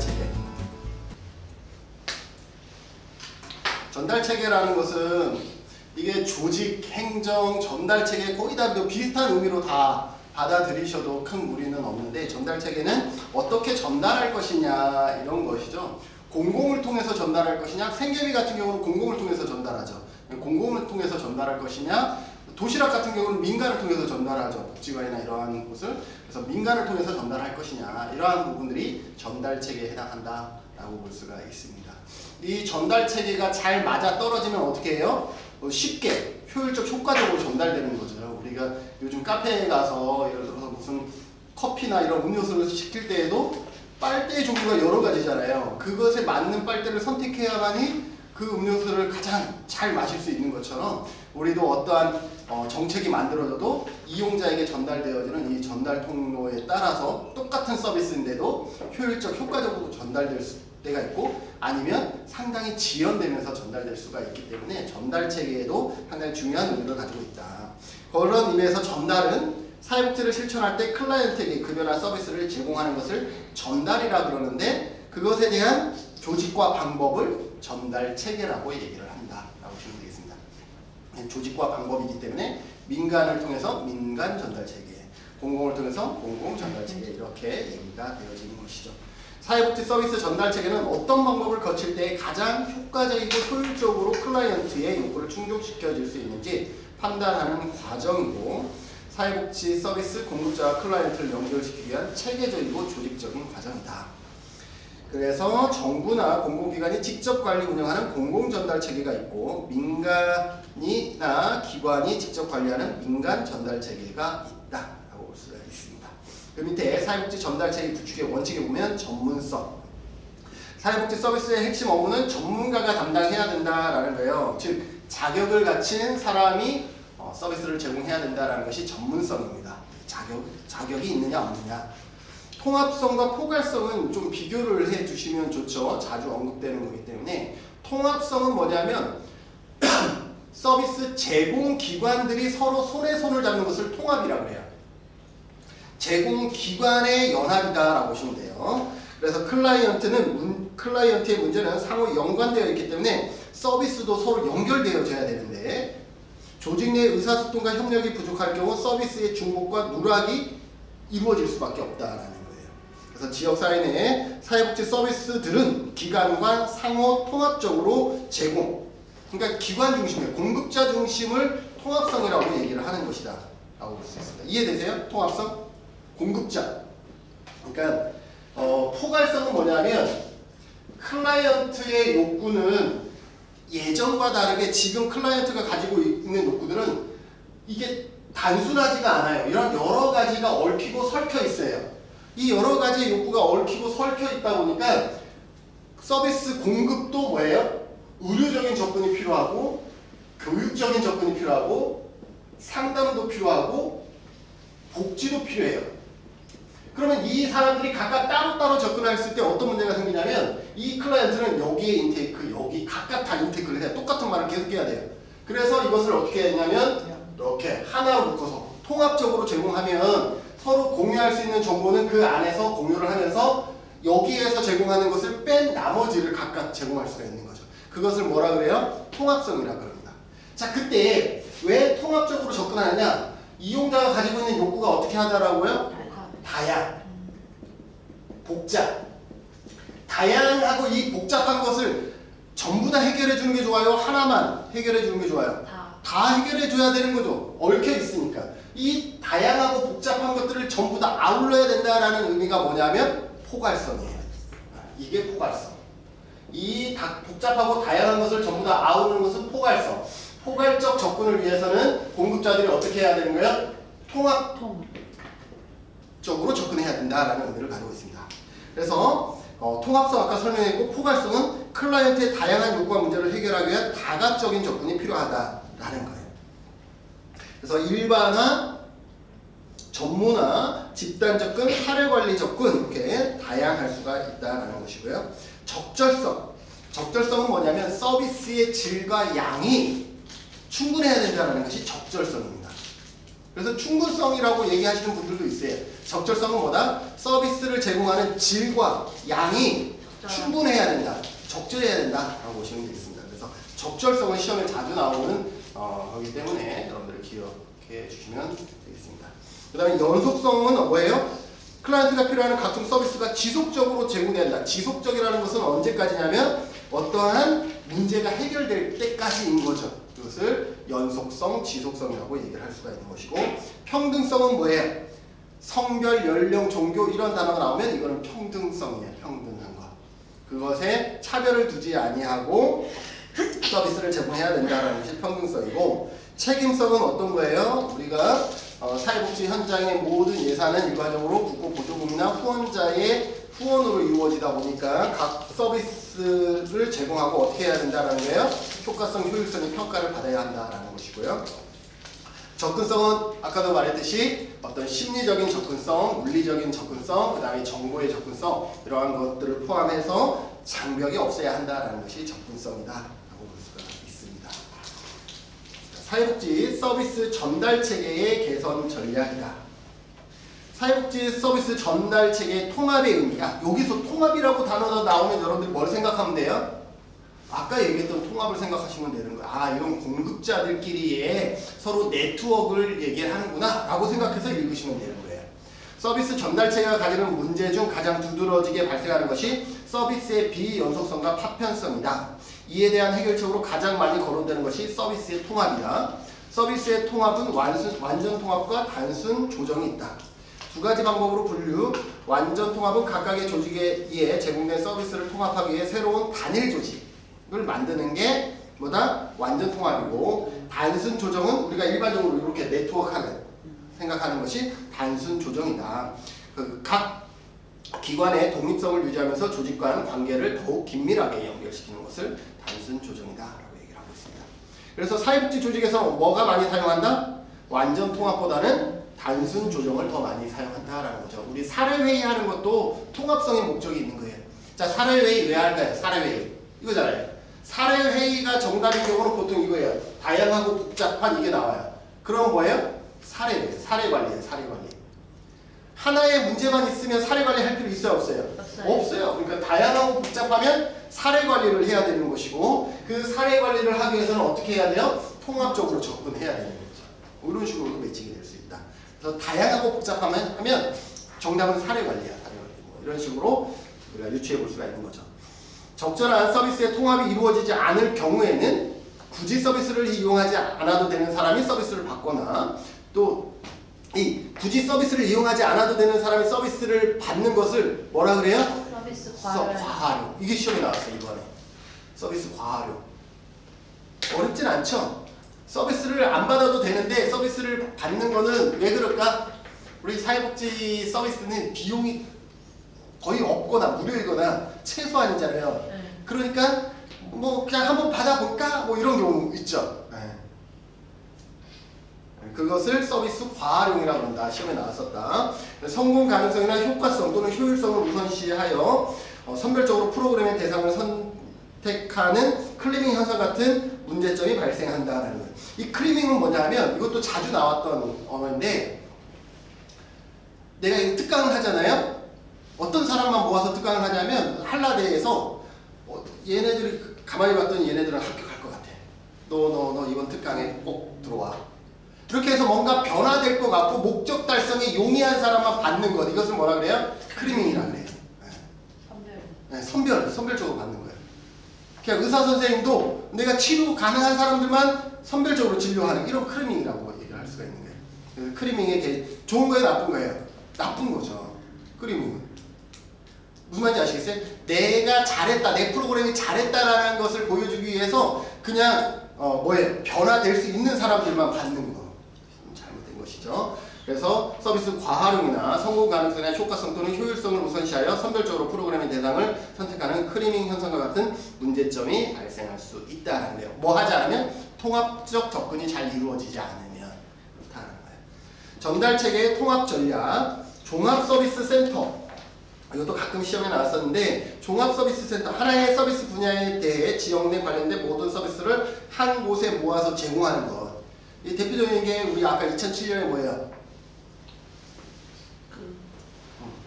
전달체계. 전달체계라는 것은 이게 조직, 행정, 전달체계 거의 다 비슷한 의미로 다 받아들이셔도 큰 무리는 없는데, 전달체계는 어떻게 전달할 것이냐 이런 것이죠. 공공을 통해서 전달할 것이냐, 생계비 같은 경우는 공공을 통해서 전달하죠. 공공을 통해서 전달할 것이냐, 도시락 같은 경우는 민간을 통해서 전달하죠. 복지관이나 이러한 곳을. 그래서 민간을 통해서 전달할 것이냐, 이러한 부분들이 전달체계에 해당한다라고 볼 수가 있습니다. 이 전달체계가 잘 맞아 떨어지면 어떻게 해요? 쉽게, 효율적, 효과적으로 전달되는 거죠. 우리가 요즘 카페에 가서 예를 들어서 무슨 커피나 이런 음료수를 시킬 때에도 빨대의 종류가 여러 가지잖아요. 그것에 맞는 빨대를 선택해야만이 그 음료수를 가장 잘 마실 수 있는 것처럼, 우리도 어떠한 정책이 만들어져도 이용자에게 전달되어지는 이 전달 통로에 따라서 똑같은 서비스인데도 효율적, 효과적으로 전달될 때가 있고, 아니면 상당히 지연되면서 전달될 수가 있기 때문에 전달체계에도 상당히 중요한 의미를 가지고 있다. 그런 의미에서 전달은 사회복지를 실천할 때 클라이언트에게 급여나 서비스를 제공하는 것을 전달이라 그러는데, 그것에 대한 조직과 방법을 전달체계라고 얘기를 한다라고 보시면 되겠습니다. 조직과 방법이기 때문에 민간을 통해서 민간 전달체계, 공공을 통해서 공공 전달체계, 이렇게 얘기가 되어지는 것이죠. 사회복지 서비스 전달체계는 어떤 방법을 거칠 때 가장 효과적이고 효율적으로 클라이언트의 요구를 충족시켜줄 수 있는지 판단하는 과정이고, 사회복지 서비스 공급자와 클라이언트를 연결시키기 위한 체계적이고 조직적인 과정이다. 그래서 정부나 공공기관이 직접 관리 운영하는 공공전달체계가 있고, 민간이나 기관이 직접 관리하는 민간전달체계가 있다라고 볼 수가 있습니다. 그 밑에 사회복지 전달체계 구축의 원칙에 보면 전문성. 사회복지 서비스의 핵심 업무는 전문가가 담당해야 된다라는 거예요. 즉 자격을 갖춘 사람이 서비스를 제공해야 된다라는 것이 전문성입니다. 자격이 있느냐 없느냐. 통합성과 포괄성은 좀 비교를 해주시면 좋죠. 자주 언급되는 거기 때문에. 통합성은 뭐냐면 서비스 제공기관들이 서로 손에 손을 잡는 것을 통합이라고 해요. 제공기관의 연합이다라고 보시면 돼요. 그래서 클라이언트의 문제는 상호 연관되어 있기 때문에 서비스도 서로 연결되어져야 되는데, 조직 내 의사소통과 협력이 부족할 경우 서비스의 중복과 누락이 이루어질 수밖에 없다라는 거예요. 그래서 지역사회 내에 사회복지 서비스들은 기관 간 상호 통합적으로 제공, 그러니까 기관 중심의 공급자 중심을 통합성이라고 얘기를 하는 것이다 라고 볼 수 있습니다. 이해되세요? 통합성? 공급자. 그러니까 포괄성은 뭐냐면, 클라이언트의 욕구는 예전과 다르게 지금 클라이언트가 가지고 있는 욕구들은 이게 단순하지가 않아요. 이런 여러 가지가 얽히고 설켜 있어요. 이 여러 가지의 욕구가 얽히고 설켜 있다 보니까 서비스 공급도 뭐예요? 의료적인 접근이 필요하고, 교육적인 접근이 필요하고, 상담도 필요하고, 복지도 필요해요. 그러면 이 사람들이 각각 따로따로 접근했을 때 어떤 문제가 생기냐면, 이 클라이언트는 여기에 인테이크, 여기 각각 다 인테이크를 해야, 똑같은 말을 계속 해야 돼요. 그래서 이것을 어떻게 했냐면 이렇게 하나로 묶어서 통합적으로 제공하면 서로 공유할 수 있는 정보는 그 안에서 공유를 하면서 여기에서 제공하는 것을 뺀 나머지를 각각 제공할 수가 있는 거죠. 그것을 뭐라 그래요? 통합성이라고 합니다. 자, 그때 왜 통합적으로 접근하느냐? 이용자가 가지고 있는 욕구가 어떻게 하더라고요? 다양, 복잡. 다양하고 이 복잡한 것을 전부 다 해결해 주는 게 좋아요? 하나만 해결해 주는 게 좋아요? 다 해결해 줘야 되는 거죠. 얽혀 있으니까. 이 다양하고 복잡한 것들을 전부 다 아울러야 된다라는 의미가 뭐냐면 포괄성이에요. 이게 포괄성. 이 복잡하고 다양한 것을 전부 다 아우르는 것은 포괄성. 포괄적 접근을 위해서는 공급자들이 어떻게 해야 되는 거예요? 통합적으로 접근해야 된다라는 의미를 가지고 있습니다. 그래서 통합성 아까 설명했고, 포괄성은 클라이언트의 다양한 요구와 문제를 해결하기 위한 다각적인 접근이 필요하다라는 거예요. 그래서 일반화, 전문화, 집단 접근, 사례 관리 접근, 이렇게 다양할 수가 있다라는 것이고요. 적절성. 적절성은 뭐냐면 서비스의 질과 양이 충분해야 된다는 것이 적절성입니다. 그래서 충분성이라고 얘기하시는 분들도 있어요. 적절성은 뭐다? 서비스를 제공하는 질과 양이 충분해야 된다. 적절해야 된다. 라고 보시면 되겠습니다. 그래서 적절성은 시험에 자주 나오는 거기 때문에 여러분들이 기억해 주시면 되겠습니다. 그 다음에 연속성은 뭐예요? 클라이언트가 필요하는 각종 서비스가 지속적으로 제공된다. 지속적이라는 것은 언제까지냐면 어떠한 문제가 해결될 때까지인 거죠. 그것을 연속성, 지속성이라고 얘기를 할 수가 있는 것이고, 평등성은 뭐예요? 성별, 연령, 종교 이런 단어가 나오면 이거는 평등성이에요. 평등한 것. 그것에 차별을 두지 아니하고 서비스를 제공해야 된다는 것이 평등성이고, 책임성은 어떤 거예요? 우리가 사회복지 현장의 모든 예산은 일반적으로 국고보조금이나 후원자의 후원으로 이루어지다 보니까 각 서비스를 제공하고 어떻게 해야 된다는 거예요? 효과성, 효율성의 평가를 받아야 한다는 것이고요. 접근성은 아까도 말했듯이 어떤 심리적인 접근성, 물리적인 접근성, 그 다음에 정보의 접근성, 이러한 것들을 포함해서 장벽이 없어야 한다는 것이 접근성이다 라고 볼 수가 있습니다. 사회복지 서비스 전달 체계의 개선 전략이다. 사회복지 서비스 전달 체계의 통합의 의미야. 여기서 통합이라고 단어가 나오면 여러분들이 뭘 생각하면 돼요? 아까 얘기했던 통합을 생각하시면 되는 거야. 아, 이건 공급자들끼리의 서로 네트워크를 얘기를 하는구나 라고 생각해서 읽으시면 되는 거예요. 서비스 전달 체계가 가지는 문제 중 가장 두드러지게 발생하는 것이 서비스의 비연속성과 파편성이다. 이에 대한 해결책으로 가장 많이 거론되는 것이 서비스의 통합이다. 서비스의 통합은 완전 통합과 단순 조정이 있다. 두 가지 방법으로 분류. 완전 통합은 각각의 조직에 의해 제공된 서비스를 통합하기 위해 새로운 단일 조직을 만드는 게 뭐다? 완전 통합이고, 단순 조정은 우리가 일반적으로 이렇게 네트워크하는 생각하는 것이 단순 조정이다. 각 기관의 독립성을 유지하면서 조직과는 관계를 더욱 긴밀하게 연결시키는 것을 단순 조정이다 라고 얘기를 하고 있습니다. 그래서 사회복지 조직에서 뭐가 많이 사용한다? 완전 통합보다는 단순 조정을 더 많이 사용한다라는 거죠. 우리 사례회의 하는 것도 통합성의 목적이 있는 거예요. 자, 사례회의 왜 할까요? 사례회의 이거잖아요. 사례회의가 정답인 경우는 보통 이거예요. 다양하고 복잡한 이게 나와요. 그럼 뭐예요? 사례회의, 사례관리예요. 사례관리. 하나의 문제만 있으면 사례관리 할 필요 있어요? 없어요? 없어요. 그러니까 다양하고 복잡하면 사례관리를 해야 되는 것이고, 그 사례관리를 하기 위해서는 어떻게 해야 돼요? 통합적으로 접근해야 되는 거죠. 이런 식으로 매칭이 될 수 있다. 그래서 다양하고 복잡하면 정답은 사례관리야. 사례관리. 뭐 이런 식으로 우리가 유추해 볼 수가 있는 거죠. 적절한 서비스의 통합이 이루어지지 않을 경우에는 굳이 서비스를 이용하지 않아도 되는 사람이 서비스를 받거나, 또 이 굳이 서비스를 이용하지 않아도 되는 사람이 서비스를 받는 것을 뭐라 그래요? 서비스 과활용. 이게 시험에 나왔어요. 이번에. 서비스 과활용. 어렵진 않죠? 서비스를 안 받아도 되는데 서비스를 받는 거는 왜 그럴까? 우리 사회복지 서비스는 비용이 거의 없거나 무료이거나 최소한이잖아요. 그러니까 뭐 그냥 한번 받아볼까? 뭐 이런 경우 있죠. 그것을 서비스 과활용이라고 한다. 시험에 나왔었다. 성공 가능성이나 효과성 또는 효율성을 우선시하여 선별적으로 프로그램의 대상을 선택하는 클리밍 현상 같은 문제점이 발생한다는 거예요. 이 클리밍은 뭐냐면 이것도 자주 나왔던 언어인데, 내가 이 특강을 하잖아요. 어떤 사람만 모아서 특강을 하냐면 한라대에서 얘네들이 가만히 봤더니 얘네들은 합격할 것 같아. 너 이번 특강에 꼭 들어와. 그렇게 해서 뭔가 변화될 것 같고 목적 달성에 용이한 사람만 받는 것, 이것을 뭐라 그래요? 크리밍이라 그래요. 선별적으로 받는 거예요. 그냥 의사 선생님도 내가 치료 가능한 사람들만 선별적으로 진료하는, 이런 크리밍이라고 얘기를 할 수가 있는 거예요. 크리밍의 좋은 거예요, 나쁜 거예요? 나쁜 거죠. 크리밍은 무슨 말인지 아시겠어요? 내가 잘했다, 내 프로그램이 잘했다라는 것을 보여주기 위해서 그냥 뭐예요? 변화될 수 있는 사람들만 받는 거. 잘못된 것이죠. 그래서 서비스 과활용이나 성공 가능성이나 효과성 또는 효율성을 우선시하여 선별적으로 프로그램의 대상을 선택하는 크리밍 현상과 같은 문제점이 발생할 수 있다는 거예요. 뭐 하지 않으면? 통합적 접근이 잘 이루어지지 않으면 그렇다는 거예요. 전달체계의 통합 전략, 종합서비스센터. 이것도 가끔 시험에 나왔었는데, 종합서비스센터, 하나의 서비스 분야에 대해 지역 내 관련된 모든 서비스를 한 곳에 모아서 제공하는 것. 이 대표적인 게 우리 아까 2007년에 뭐예요?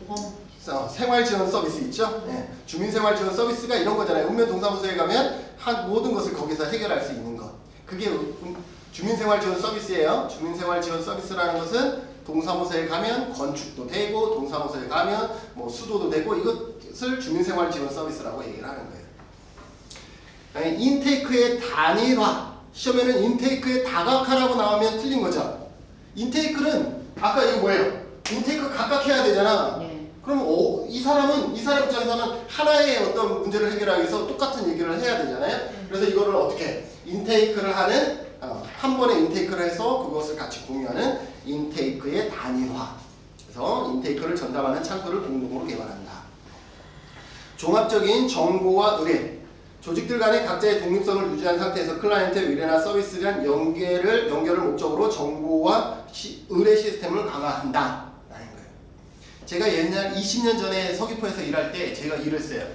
보험 생활지원 서비스 있죠? 네. 주민생활지원 서비스가 이런 거잖아요. 읍면동사무소에 가면 모든 것을 거기서 해결할 수 있는 것. 그게 주민생활지원 서비스예요. 주민생활지원 서비스라는 것은 동사무소에 가면 건축도 되고 동사무소에 가면 뭐 수도도 되고 이것을 주민생활지원 서비스라고 얘기를 하는 거예요. 인테이크의 단일화. 시험에는 인테이크의 다각화라고 나오면 틀린 거죠. 인테이크는 아까 이거 뭐예요? 인테이크 각각 해야 되잖아. 네. 그럼 이 사람 입장에서는 하나의 어떤 문제를 해결하기 위해서 똑같은 얘기를 해야 되잖아요. 그래서 이거를 어떻게 인테이크를 하는 한 번에 인테이크를 해서 그것을 같이 공유하는 인테이크의 단일화. 그래서 인테이크를 전담하는 창구를 공동으로 개발한다. 종합적인 정보와 의뢰. 조직들 간의 각자의 독립성을 유지한 상태에서 클라이언트의 의뢰나 서비스 간 연결을 목적으로 정보와 의뢰 시스템을 강화한다. 라는 거예요. 제가 옛날 20년 전에 서귀포에서 일할 때 제가 일을 했어요.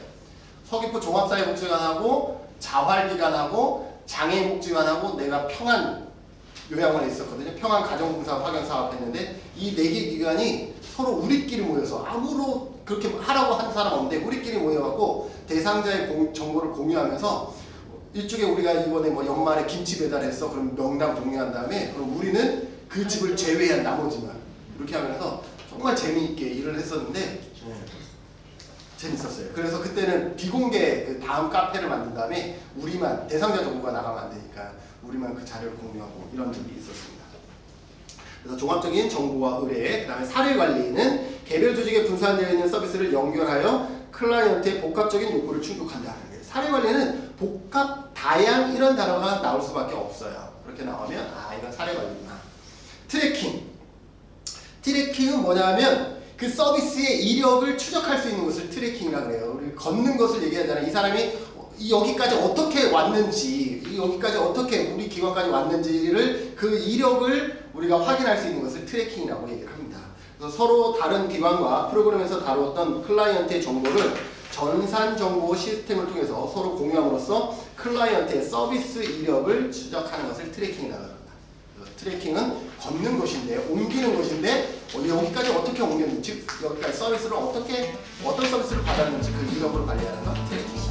서귀포 종합사회복지관하고 자활기관하고 장애복지관하고 내가 평안 요양원에 있었거든요. 평안 가정봉사 파견사업 했는데 이 4개 기관이 서로 우리끼리 모여서 아무로 그렇게 하라고 하는 사람 없는데 우리끼리 모여갖고 대상자의 정보를 공유하면서 이쪽에 우리가 이번에 뭐 연말에 김치 배달했어. 그럼 명당 공유한 다음에 그럼 우리는 그 집을 제외한 나머지만 이렇게 하면서 정말 재미있게 일을 했었는데 재밌었어요. 그래서 그때는 비공개 그 다음 카페를 만든 다음에 우리만 대상자 정보가 나가면 안 되니까 우리만 그 자료를 공유하고 이런 적이 있었습니다. 그래서 종합적인 정보와 의뢰, 그 다음에 사례 관리는 개별 조직에 분산되어 있는 서비스를 연결하여 클라이언트의 복합적인 요구를 충족한다는 거예요. 사례 관리는 복합, 다양 이런 단어가 나올 수밖에 없어요. 그렇게 나오면 이건 사례 관리구나. 트래킹. 트래킹은 뭐냐면 그 서비스의 이력을 추적할 수 있는 것을 트래킹이라고 그래요. 우리 걷는 것을 얘기하잖아요. 이 사람이 여기까지 어떻게 왔는지, 여기까지 어떻게 우리 기관까지 왔는지를 그 이력을 우리가 확인할 수 있는 것을 트래킹이라고 얘기를 합니다. 그래서 서로 다른 기관과 프로그램에서 다루었던 클라이언트의 정보를 전산 정보 시스템을 통해서 서로 공유함으로써 클라이언트의 서비스 이력을 추적하는 것을 트래킹이라고 합니다. 트래킹은 걷는 것인데, 옮기는 것인데 여기까지 어떻게 옮겼는지, 즉 여기까지 서비스를 어떤 서비스를 받았는지 그 이력을 관리하는 것 트래킹.